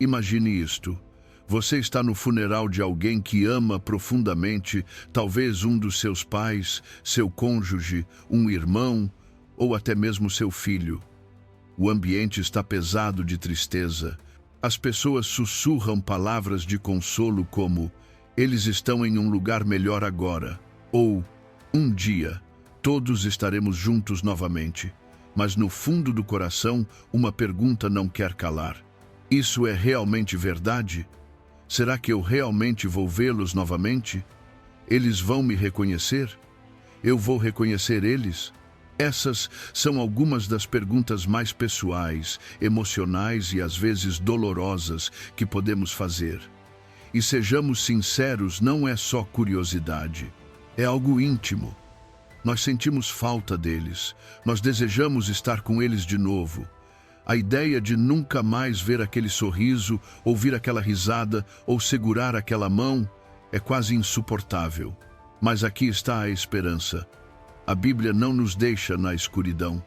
Imagine isto. Você está no funeral de alguém que ama profundamente, talvez um dos seus pais, seu cônjuge, um irmão ou até mesmo seu filho. O ambiente está pesado de tristeza. As pessoas sussurram palavras de consolo como "eles estão em um lugar melhor agora" ou "um dia, todos estaremos juntos novamente". Mas no fundo do coração, uma pergunta não quer calar. Isso é realmente verdade? Será que eu realmente vou vê-los novamente? Eles vão me reconhecer? Eu vou reconhecer eles? Essas são algumas das perguntas mais pessoais, emocionais e às vezes dolorosas que podemos fazer. E sejamos sinceros, não é só curiosidade, é algo íntimo. Nós sentimos falta deles, nós desejamos estar com eles de novo. A ideia de nunca mais ver aquele sorriso, ouvir aquela risada ou segurar aquela mão é quase insuportável. Mas aqui está a esperança. A Bíblia não nos deixa na escuridão.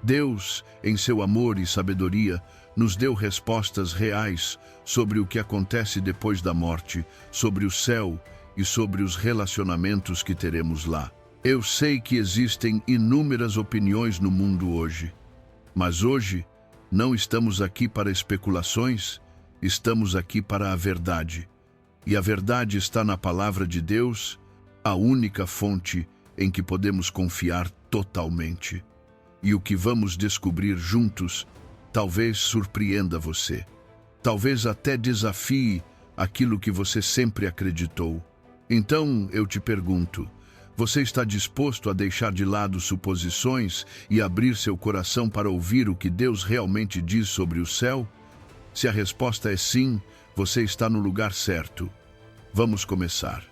Deus, em seu amor e sabedoria, nos deu respostas reais sobre o que acontece depois da morte, sobre o céu e sobre os relacionamentos que teremos lá. Eu sei que existem inúmeras opiniões no mundo hoje, mas hoje não estamos aqui para especulações, estamos aqui para a verdade. E a verdade está na palavra de Deus, a única fonte em que podemos confiar totalmente. E o que vamos descobrir juntos talvez surpreenda você. Talvez até desafie aquilo que você sempre acreditou. Então eu te pergunto, você está disposto a deixar de lado suposições e abrir seu coração para ouvir o que Deus realmente diz sobre o céu? Se a resposta é sim, você está no lugar certo. Vamos começar.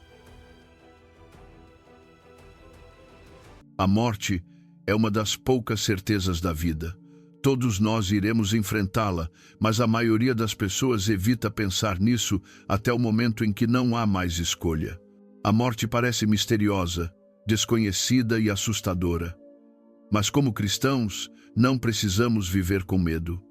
A morte é uma das poucas certezas da vida. Todos nós iremos enfrentá-la, mas a maioria das pessoas evita pensar nisso até o momento em que não há mais escolha. A morte parece misteriosa, desconhecida e assustadora. Mas como cristãos, não precisamos viver com medo.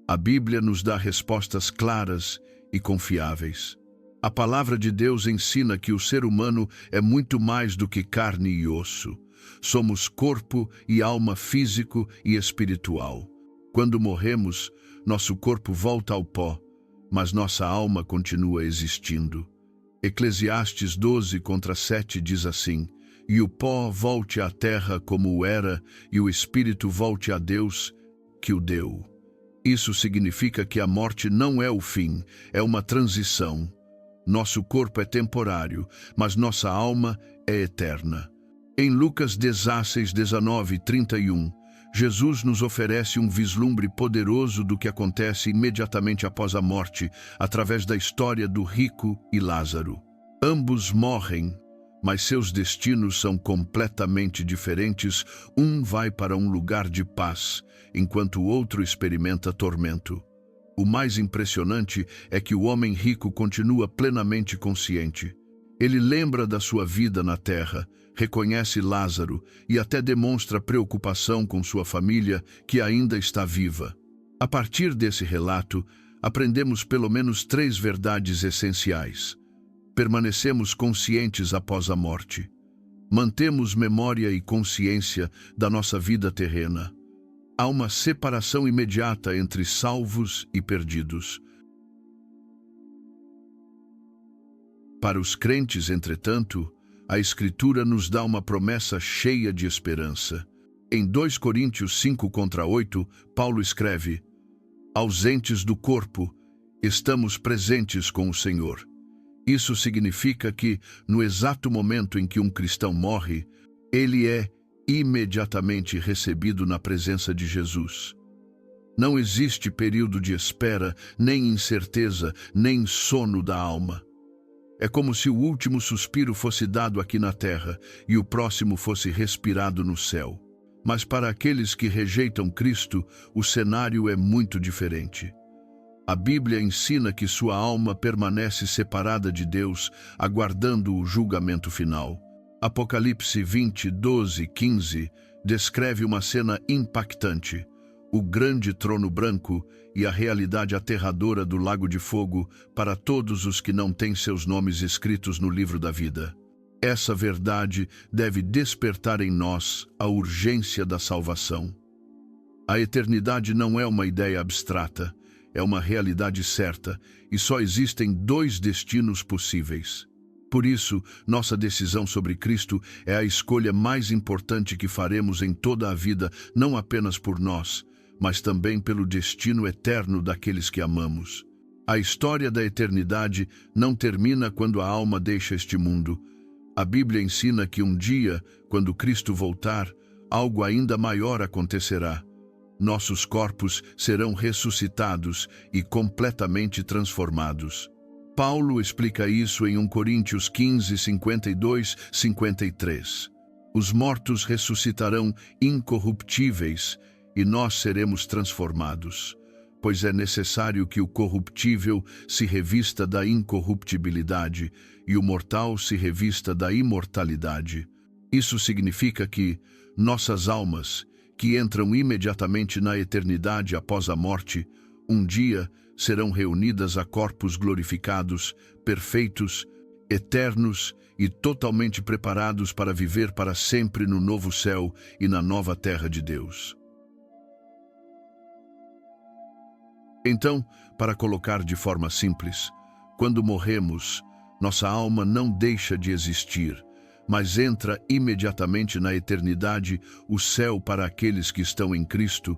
A Bíblia nos dá respostas claras e confiáveis. A palavra de Deus ensina que o ser humano é muito mais do que carne e osso. Somos corpo e alma físico e espiritual. Quando morremos, nosso corpo volta ao pó, mas nossa alma continua existindo. Eclesiastes 12:7 diz assim: "E o pó volte à terra como era, e o espírito volte a Deus, que o deu." Isso significa que a morte não é o fim, é uma transição. Nosso corpo é temporário, mas nossa alma é eterna. Em Lucas 16:19-31, Jesus nos oferece um vislumbre poderoso do que acontece imediatamente após a morte, através da história do rico e Lázaro. Ambos morrem, mas seus destinos são completamente diferentes. Um vai para um lugar de paz, enquanto o outro experimenta tormento. O mais impressionante é que o homem rico continua plenamente consciente. Ele lembra da sua vida na terra, reconhece Lázaro e até demonstra preocupação com sua família, que ainda está viva. A partir desse relato, aprendemos pelo menos 3 verdades essenciais. Permanecemos conscientes após a morte. Mantemos memória e consciência da nossa vida terrena. Há uma separação imediata entre salvos e perdidos. Para os crentes, entretanto, a Escritura nos dá uma promessa cheia de esperança. Em 2 Coríntios 5:8, Paulo escreve: "Ausentes do corpo, estamos presentes com o Senhor." Isso significa que, no exato momento em que um cristão morre, ele é imediatamente recebido na presença de Jesus. Não existe período de espera, nem incerteza, nem sono da alma. É como se o último suspiro fosse dado aqui na terra e o próximo fosse respirado no céu. Mas para aqueles que rejeitam Cristo, o cenário é muito diferente. A Bíblia ensina que sua alma permanece separada de Deus, aguardando o julgamento final. Apocalipse 20:12-15 descreve uma cena impactante. o grande trono branco e a realidade aterradora do lago de fogo para todos os que não têm seus nomes escritos no livro da vida. Essa verdade deve despertar em nós a urgência da salvação. A eternidade não é uma ideia abstrata, é uma realidade certa, e só existem dois destinos possíveis. Por isso, nossa decisão sobre Cristo é a escolha mais importante que faremos em toda a vida, não apenas por nós, mas também pelo destino eterno daqueles que amamos. A história da eternidade não termina quando a alma deixa este mundo. A Bíblia ensina que um dia, quando Cristo voltar, algo ainda maior acontecerá. Nossos corpos serão ressuscitados e completamente transformados. Paulo explica isso em 1 Coríntios 15, 52, 53. Os mortos ressuscitarão incorruptíveis e nós seremos transformados, pois é necessário que o corruptível se revista da incorruptibilidade e o mortal se revista da imortalidade. Isso significa que nossas almas, que entram imediatamente na eternidade após a morte, um dia serão reunidas a corpos glorificados, perfeitos, eternos e totalmente preparados para viver para sempre no novo céu e na nova terra de Deus. Então, para colocar de forma simples, quando morremos, nossa alma não deixa de existir, mas entra imediatamente na eternidade, o céu para aqueles que estão em Cristo,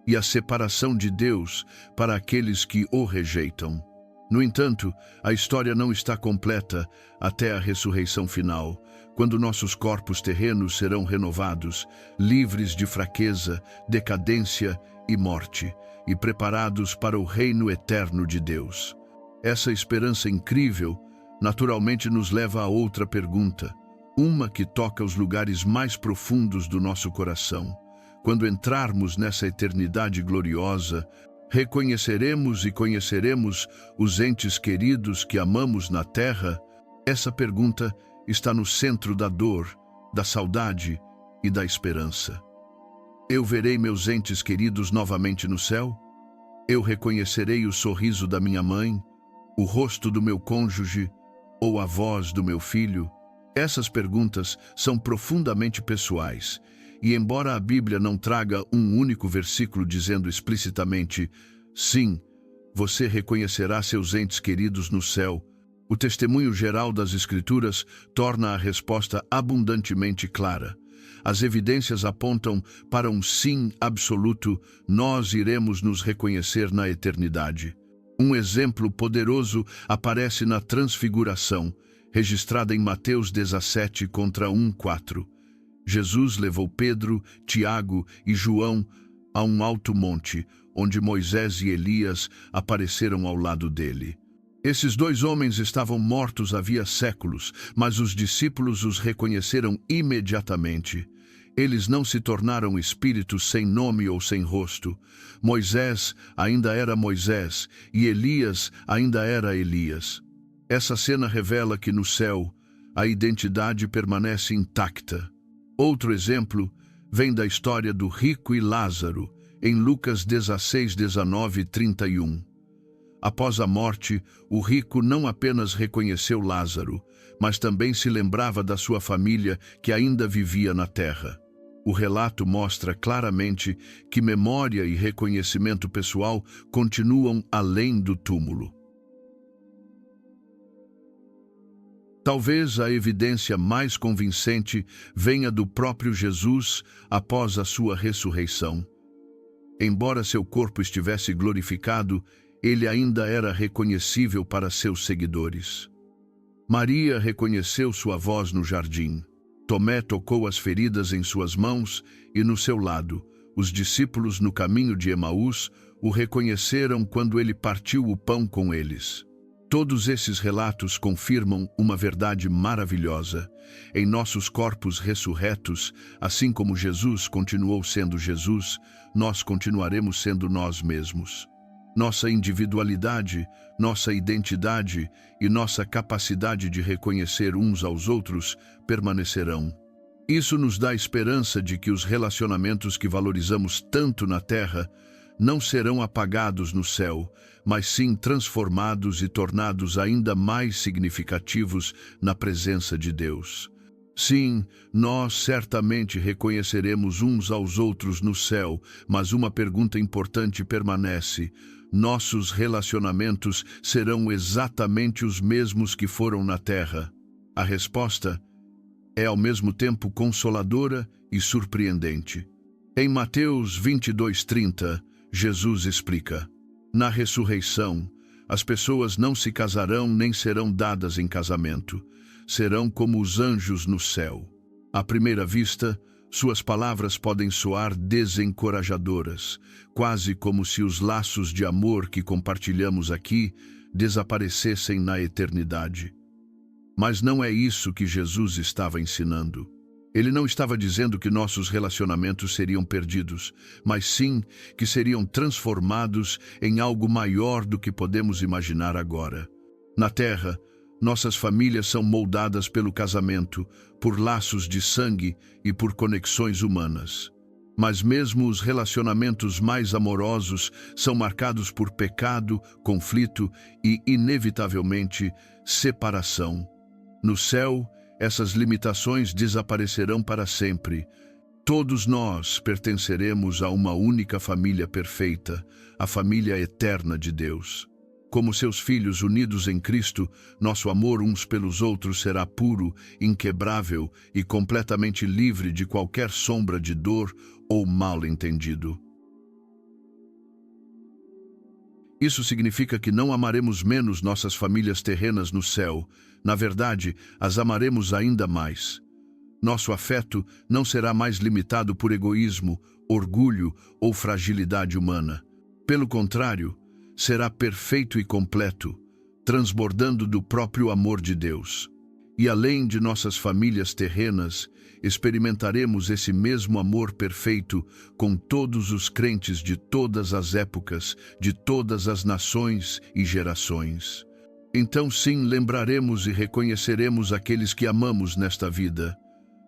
e a separação de Deus para aqueles que o rejeitam. No entanto, a história não está completa até a ressurreição final, quando nossos corpos terrenos serão renovados, livres de fraqueza, decadência e morte, e preparados para o reino eterno de Deus. Essa esperança incrível, naturalmente nos leva a outra pergunta, uma que toca os lugares mais profundos do nosso coração. Quando entrarmos nessa eternidade gloriosa, reconheceremos e conheceremos os entes queridos que amamos na terra? Essa pergunta está no centro da dor, da saudade e da esperança. Eu verei meus entes queridos novamente no céu? Eu reconhecerei o sorriso da minha mãe, o rosto do meu cônjuge ou a voz do meu filho? Essas perguntas são profundamente pessoais, e embora a Bíblia não traga um único versículo dizendo explicitamente, sim, você reconhecerá seus entes queridos no céu, o testemunho geral das Escrituras torna a resposta abundantemente clara. As evidências apontam para um sim absoluto, nós iremos nos reconhecer na eternidade. Um exemplo poderoso aparece na Transfiguração, registrada em Mateus 17, contra 1:4. Jesus levou Pedro, Tiago e João a um alto monte, onde Moisés e Elias apareceram ao lado dele. Esses dois homens estavam mortos havia séculos, mas os discípulos os reconheceram imediatamente. Eles não se tornaram espíritos sem nome ou sem rosto. Moisés ainda era Moisés e Elias ainda era Elias. Essa cena revela que no céu a identidade permanece intacta. Outro exemplo vem da história do rico e Lázaro, em Lucas 16, 19 e 31. Após a morte, o rico não apenas reconheceu Lázaro, mas também se lembrava da sua família que ainda vivia na terra. O relato mostra claramente que memória e reconhecimento pessoal continuam além do túmulo. Talvez a evidência mais convincente venha do próprio Jesus após a sua ressurreição. Embora seu corpo estivesse glorificado, ele ainda era reconhecível para seus seguidores. Maria reconheceu sua voz no jardim. Tomé tocou as feridas em suas mãos e no seu lado. Os discípulos no caminho de Emaús o reconheceram quando ele partiu o pão com eles. Todos esses relatos confirmam uma verdade maravilhosa. Em nossos corpos ressurretos, assim como Jesus continuou sendo Jesus, nós continuaremos sendo nós mesmos. Nossa individualidade, nossa identidade e nossa capacidade de reconhecer uns aos outros permanecerão. Isso nos dá esperança de que os relacionamentos que valorizamos tanto na terra não serão apagados no céu, mas sim transformados e tornados ainda mais significativos na presença de Deus. Sim, nós certamente reconheceremos uns aos outros no céu, mas uma pergunta importante permanece: nossos relacionamentos serão exatamente os mesmos que foram na terra? A resposta é ao mesmo tempo consoladora e surpreendente. Em Mateus 22:30, Jesus explica: na ressurreição, as pessoas não se casarão nem serão dadas em casamento. Serão como os anjos no céu. À primeira vista, suas palavras podem soar desencorajadoras, quase como se os laços de amor que compartilhamos aqui desaparecessem na eternidade. Mas não é isso que Jesus estava ensinando. Ele não estava dizendo que nossos relacionamentos seriam perdidos, mas sim que seriam transformados em algo maior do que podemos imaginar agora. Na Terra, nossas famílias são moldadas pelo casamento, por laços de sangue e por conexões humanas. Mas mesmo os relacionamentos mais amorosos são marcados por pecado, conflito e, inevitavelmente, separação. No céu, essas limitações desaparecerão para sempre. Todos nós pertenceremos a uma única família perfeita, a família eterna de Deus. Como seus filhos unidos em Cristo, nosso amor uns pelos outros será puro, inquebrável e completamente livre de qualquer sombra de dor ou mal-entendido. Isso significa que não amaremos menos nossas famílias terrenas no céu. Na verdade, as amaremos ainda mais. Nosso afeto não será mais limitado por egoísmo, orgulho ou fragilidade humana. Pelo contrário, será perfeito e completo, transbordando do próprio amor de Deus. E além de nossas famílias terrenas, experimentaremos esse mesmo amor perfeito com todos os crentes de todas as épocas, de todas as nações e gerações. Então sim, lembraremos e reconheceremos aqueles que amamos nesta vida.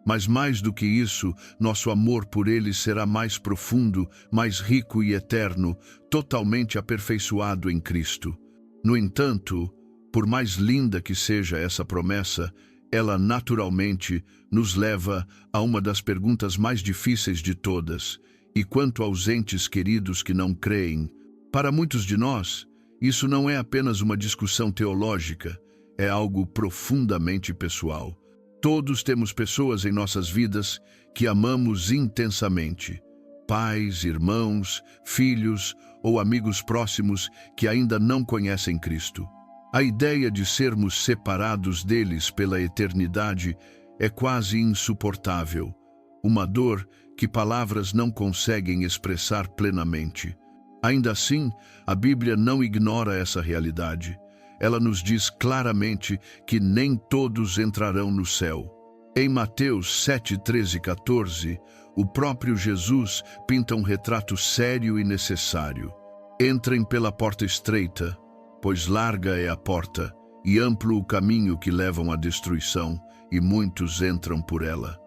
Mas mais do que isso, nosso amor por eles será mais profundo, mais rico e eterno, totalmente aperfeiçoado em Cristo. No entanto, por mais linda que seja essa promessa, ela naturalmente nos leva a uma das perguntas mais difíceis de todas. E quanto aos entes queridos que não creem, para muitos de nós, isso não é apenas uma discussão teológica, é algo profundamente pessoal. Todos temos pessoas em nossas vidas que amamos intensamente. Pais, irmãos, filhos ou amigos próximos que ainda não conhecem Cristo. A ideia de sermos separados deles pela eternidade é quase insuportável. Uma dor que palavras não conseguem expressar plenamente. Ainda assim, a Bíblia não ignora essa realidade. Ela nos diz claramente que nem todos entrarão no céu. Em Mateus 7, 13 e 14, o próprio Jesus pinta um retrato sério e necessário. Entrem pela porta estreita, pois larga é a porta, e amplo o caminho que levam à destruição, e muitos entram por ela.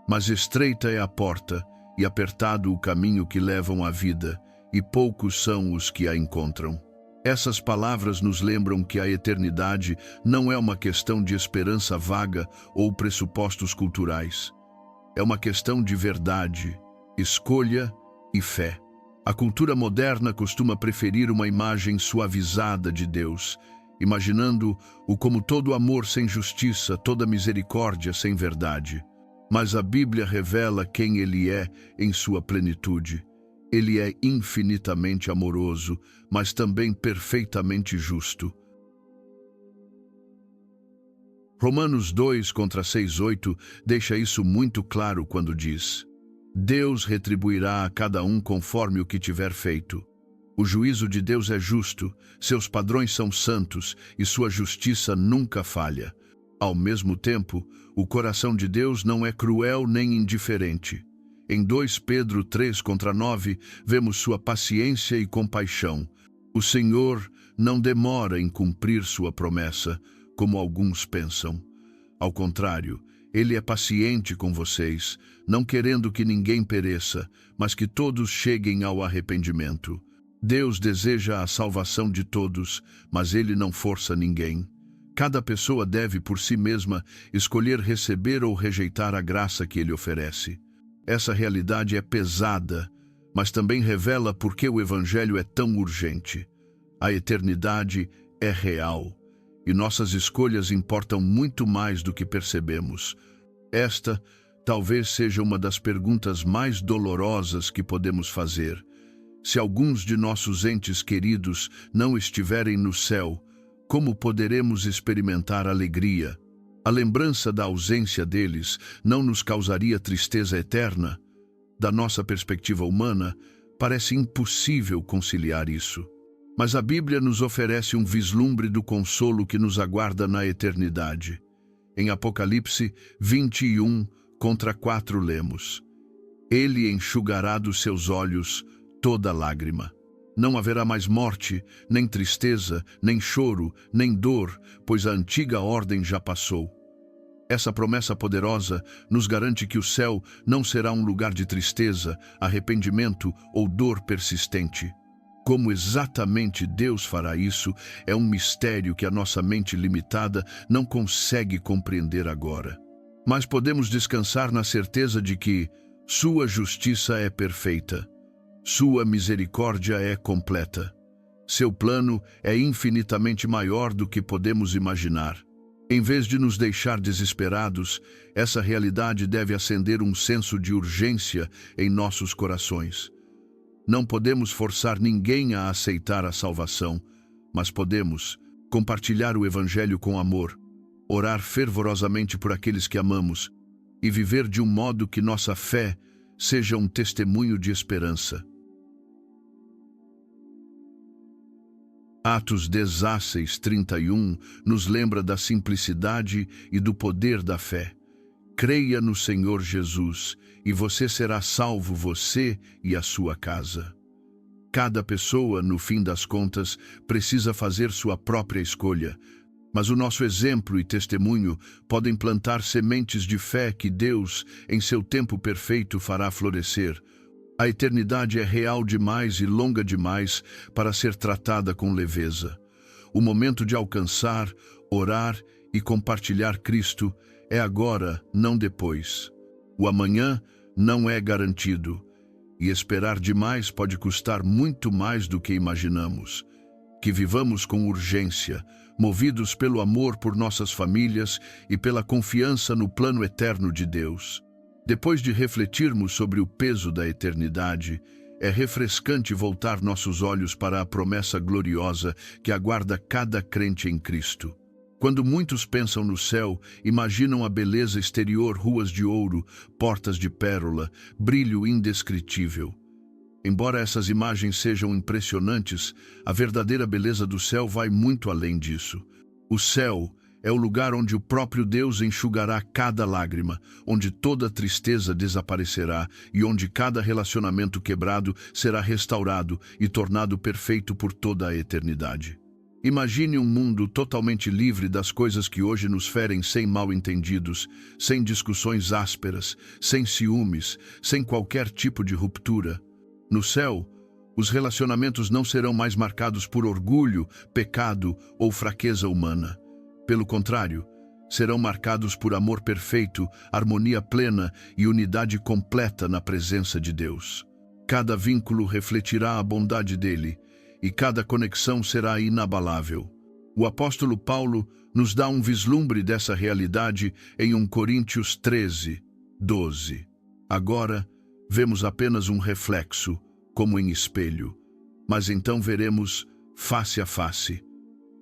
Mas estreita é a porta, e apertado o caminho que levam à vida, e poucos são os que a encontram. Essas palavras nos lembram que a eternidade não é uma questão de esperança vaga ou pressupostos culturais. É uma questão de verdade, escolha e fé. A cultura moderna costuma preferir uma imagem suavizada de Deus, imaginando-o como todo amor sem justiça, toda misericórdia sem verdade. Mas a Bíblia revela quem Ele é em sua plenitude. Ele é infinitamente amoroso, mas também perfeitamente justo. Romanos 2:6-8 deixa isso muito claro quando diz: Deus retribuirá a cada um conforme o que tiver feito. O juízo de Deus é justo, seus padrões são santos e sua justiça nunca falha. Ao mesmo tempo, o coração de Deus não é cruel nem indiferente. Em 2 Pedro 3:9, vemos sua paciência e compaixão. O Senhor não demora em cumprir sua promessa, como alguns pensam. Ao contrário, Ele é paciente com vocês, não querendo que ninguém pereça, mas que todos cheguem ao arrependimento. Deus deseja a salvação de todos, mas Ele não força ninguém. Cada pessoa deve, por si mesma, escolher receber ou rejeitar a graça que Ele oferece. Essa realidade é pesada, mas também revela por que o Evangelho é tão urgente. A eternidade é real, e nossas escolhas importam muito mais do que percebemos. Esta talvez seja uma das perguntas mais dolorosas que podemos fazer. Se alguns de nossos entes queridos não estiverem no céu, como poderemos experimentar alegria? A lembrança da ausência deles não nos causaria tristeza eterna? Da nossa perspectiva humana, parece impossível conciliar isso. Mas a Bíblia nos oferece um vislumbre do consolo que nos aguarda na eternidade. Em Apocalipse 21:4 lemos: Ele enxugará dos seus olhos toda lágrima. Não haverá mais morte, nem tristeza, nem choro, nem dor, pois a antiga ordem já passou. Essa promessa poderosa nos garante que o céu não será um lugar de tristeza, arrependimento ou dor persistente. Como exatamente Deus fará isso é um mistério que a nossa mente limitada não consegue compreender agora. Mas podemos descansar na certeza de que sua justiça é perfeita. Sua misericórdia é completa. Seu plano é infinitamente maior do que podemos imaginar. Em vez de nos deixar desesperados, essa realidade deve acender um senso de urgência em nossos corações. Não podemos forçar ninguém a aceitar a salvação, mas podemos compartilhar o Evangelho com amor, orar fervorosamente por aqueles que amamos e viver de um modo que nossa fé seja um testemunho de esperança. Atos 16:31 nos lembra da simplicidade e do poder da fé. Creia no Senhor Jesus e você será salvo, você e a sua casa. Cada pessoa, no fim das contas, precisa fazer sua própria escolha, mas o nosso exemplo e testemunho podem plantar sementes de fé que Deus, em seu tempo perfeito, fará florescer. A eternidade é real demais e longa demais para ser tratada com leveza. O momento de alcançar, orar e compartilhar Cristo é agora, não depois. O amanhã não é garantido, e esperar demais pode custar muito mais do que imaginamos. Que vivamos com urgência, movidos pelo amor por nossas famílias e pela confiança no plano eterno de Deus. Depois de refletirmos sobre o peso da eternidade, é refrescante voltar nossos olhos para a promessa gloriosa que aguarda cada crente em Cristo. Quando muitos pensam no céu, imaginam a beleza exterior, ruas de ouro, portas de pérola, brilho indescritível. Embora essas imagens sejam impressionantes, a verdadeira beleza do céu vai muito além disso. O céu é o lugar onde o próprio Deus enxugará cada lágrima, onde toda tristeza desaparecerá e onde cada relacionamento quebrado será restaurado e tornado perfeito por toda a eternidade. Imagine um mundo totalmente livre das coisas que hoje nos ferem, sem mal-entendidos, sem discussões ásperas, sem ciúmes, sem qualquer tipo de ruptura. No céu, os relacionamentos não serão mais marcados por orgulho, pecado ou fraqueza humana. Pelo contrário, serão marcados por amor perfeito, harmonia plena e unidade completa na presença de Deus. Cada vínculo refletirá a bondade dele, e cada conexão será inabalável. O apóstolo Paulo nos dá um vislumbre dessa realidade em 1 Coríntios 13:12. Agora, vemos apenas um reflexo, como em espelho, mas então veremos face a face.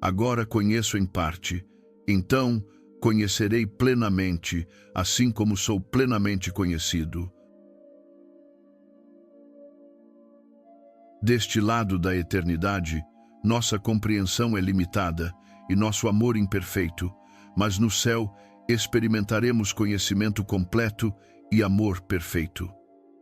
Agora conheço em parte, então conhecerei plenamente, assim como sou plenamente conhecido. Deste lado da eternidade, nossa compreensão é limitada e nosso amor imperfeito, mas no céu experimentaremos conhecimento completo e amor perfeito.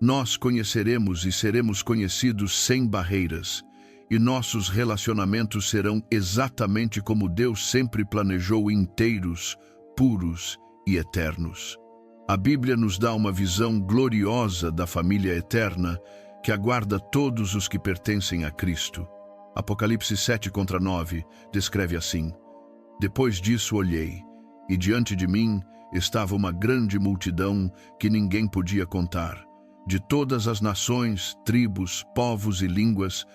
Nós conheceremos e seremos conhecidos sem barreiras, e nossos relacionamentos serão exatamente como Deus sempre planejou, inteiros, puros e eternos. A Bíblia nos dá uma visão gloriosa da família eterna que aguarda todos os que pertencem a Cristo. Apocalipse 7:9 descreve assim: Depois disso olhei, e diante de mim estava uma grande multidão que ninguém podia contar, de todas as nações, tribos, povos e línguas,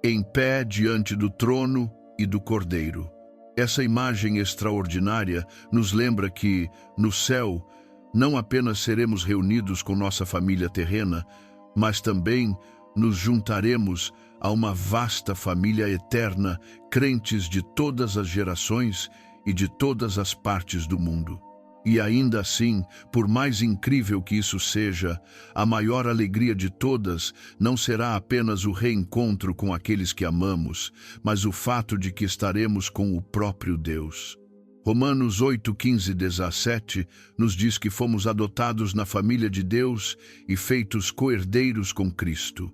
em pé diante do trono e do Cordeiro. Essa imagem extraordinária nos lembra que, no céu, não apenas seremos reunidos com nossa família terrena, mas também nos juntaremos a uma vasta família eterna, crentes de todas as gerações e de todas as partes do mundo. E ainda assim, por mais incrível que isso seja, a maior alegria de todas não será apenas o reencontro com aqueles que amamos, mas o fato de que estaremos com o próprio Deus. Romanos 8:15-17 nos diz que fomos adotados na família de Deus e feitos co-herdeiros com Cristo.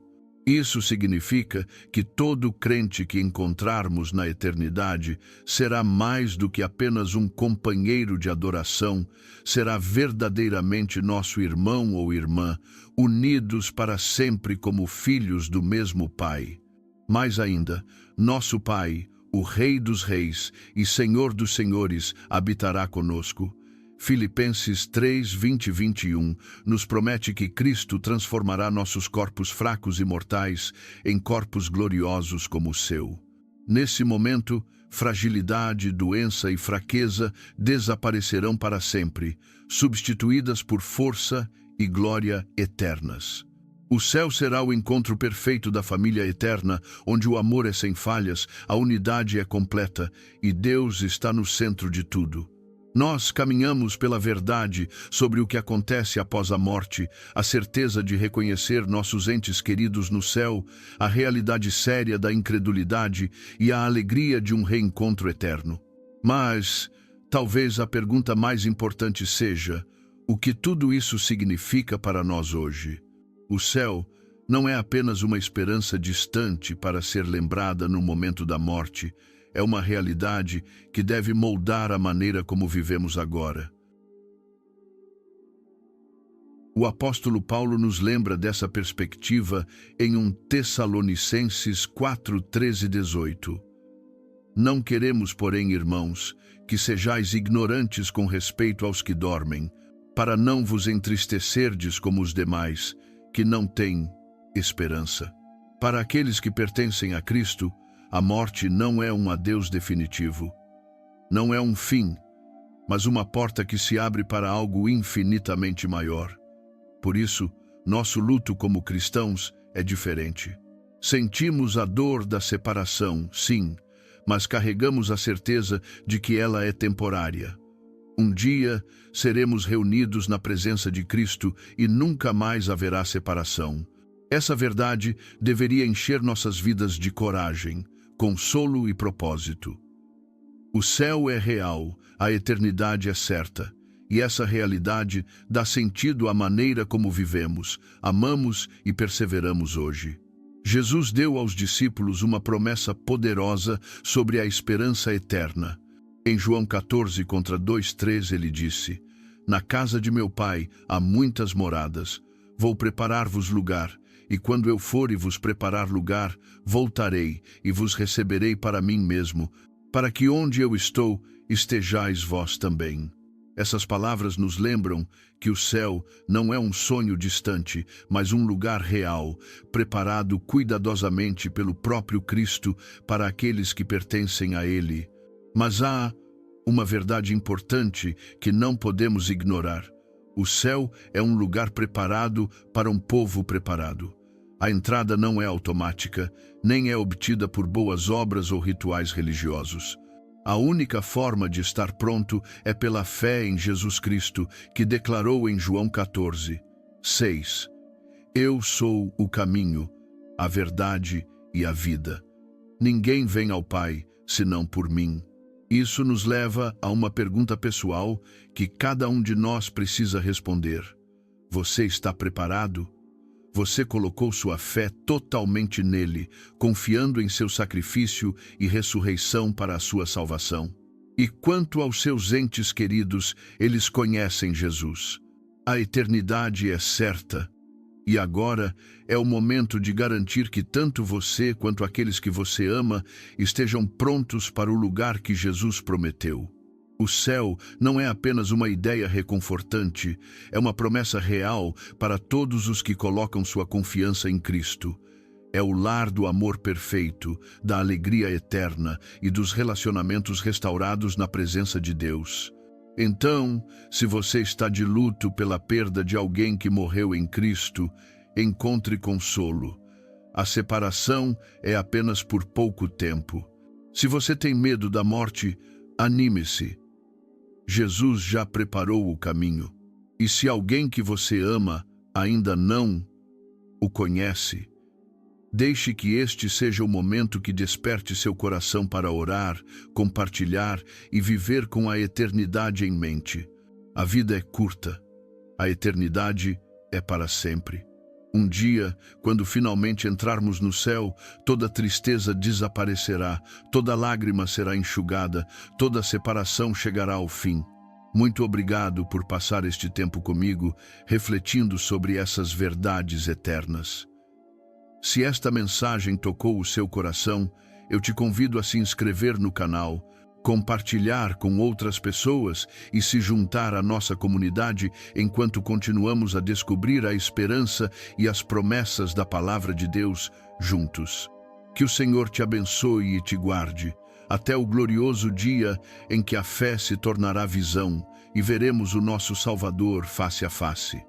Isso significa que todo crente que encontrarmos na eternidade será mais do que apenas um companheiro de adoração, será verdadeiramente nosso irmão ou irmã, unidos para sempre como filhos do mesmo Pai. Mais ainda, nosso Pai, o Rei dos Reis e Senhor dos Senhores, habitará conosco. Filipenses 3:20-21 nos promete que Cristo transformará nossos corpos fracos e mortais em corpos gloriosos como o seu. Nesse momento, fragilidade, doença e fraqueza desaparecerão para sempre, substituídas por força e glória eternas. O céu será o encontro perfeito da família eterna, onde o amor é sem falhas, a unidade é completa e Deus está no centro de tudo. Nós caminhamos pela verdade sobre o que acontece após a morte, a certeza de reconhecer nossos entes queridos no céu, a realidade séria da incredulidade e a alegria de um reencontro eterno. Mas, talvez a pergunta mais importante seja: o que tudo isso significa para nós hoje? O céu não é apenas uma esperança distante para ser lembrada no momento da morte, é uma realidade que deve moldar a maneira como vivemos agora. O apóstolo Paulo nos lembra dessa perspectiva em 1 Tessalonicenses 4:13-18. Não queremos, porém, irmãos, que sejais ignorantes com respeito aos que dormem, para não vos entristecerdes como os demais, que não têm esperança. Para aqueles que pertencem a Cristo, a morte não é um adeus definitivo. Não é um fim, mas uma porta que se abre para algo infinitamente maior. Por isso, nosso luto como cristãos é diferente. Sentimos a dor da separação, sim, mas carregamos a certeza de que ela é temporária. Um dia seremos reunidos na presença de Cristo e nunca mais haverá separação. Essa verdade deveria encher nossas vidas de coragem, consolo e propósito. O céu é real, a eternidade é certa, e essa realidade dá sentido à maneira como vivemos, amamos e perseveramos hoje. Jesus deu aos discípulos uma promessa poderosa sobre a esperança eterna. Em João 14:2-3 ele disse: Na casa de meu Pai há muitas moradas, vou preparar-vos lugar, e quando eu for e vos preparar lugar, voltarei e vos receberei para mim mesmo, para que onde eu estou, estejais vós também. Essas palavras nos lembram que o céu não é um sonho distante, mas um lugar real, preparado cuidadosamente pelo próprio Cristo para aqueles que pertencem a Ele. Mas há uma verdade importante que não podemos ignorar. O céu é um lugar preparado para um povo preparado. A entrada não é automática, nem é obtida por boas obras ou rituais religiosos. A única forma de estar pronto é pela fé em Jesus Cristo, que declarou em João 14:6: Eu sou o caminho, a verdade e a vida. Ninguém vem ao Pai senão por mim. Isso nos leva a uma pergunta pessoal que cada um de nós precisa responder. Você está preparado? Você colocou sua fé totalmente nele, confiando em seu sacrifício e ressurreição para a sua salvação? E quanto aos seus entes queridos, eles conhecem Jesus. A eternidade é certa. E agora é o momento de garantir que tanto você quanto aqueles que você ama estejam prontos para o lugar que Jesus prometeu. O céu não é apenas uma ideia reconfortante, é uma promessa real para todos os que colocam sua confiança em Cristo. É o lar do amor perfeito, da alegria eterna e dos relacionamentos restaurados na presença de Deus. Então, se você está de luto pela perda de alguém que morreu em Cristo, encontre consolo. A separação é apenas por pouco tempo. Se você tem medo da morte, anime-se. Jesus já preparou o caminho. E se alguém que você ama ainda não o conhece, deixe que este seja o momento que desperte seu coração para orar, compartilhar e viver com a eternidade em mente. A vida é curta, a eternidade é para sempre. Um dia, quando finalmente entrarmos no céu, toda tristeza desaparecerá, toda lágrima será enxugada, toda separação chegará ao fim. Muito obrigado por passar este tempo comigo, refletindo sobre essas verdades eternas. Se esta mensagem tocou o seu coração, eu te convido a se inscrever no canal, compartilhar com outras pessoas e se juntar à nossa comunidade enquanto continuamos a descobrir a esperança e as promessas da Palavra de Deus juntos. Que o Senhor te abençoe e te guarde, até o glorioso dia em que a fé se tornará visão e veremos o nosso Salvador face a face.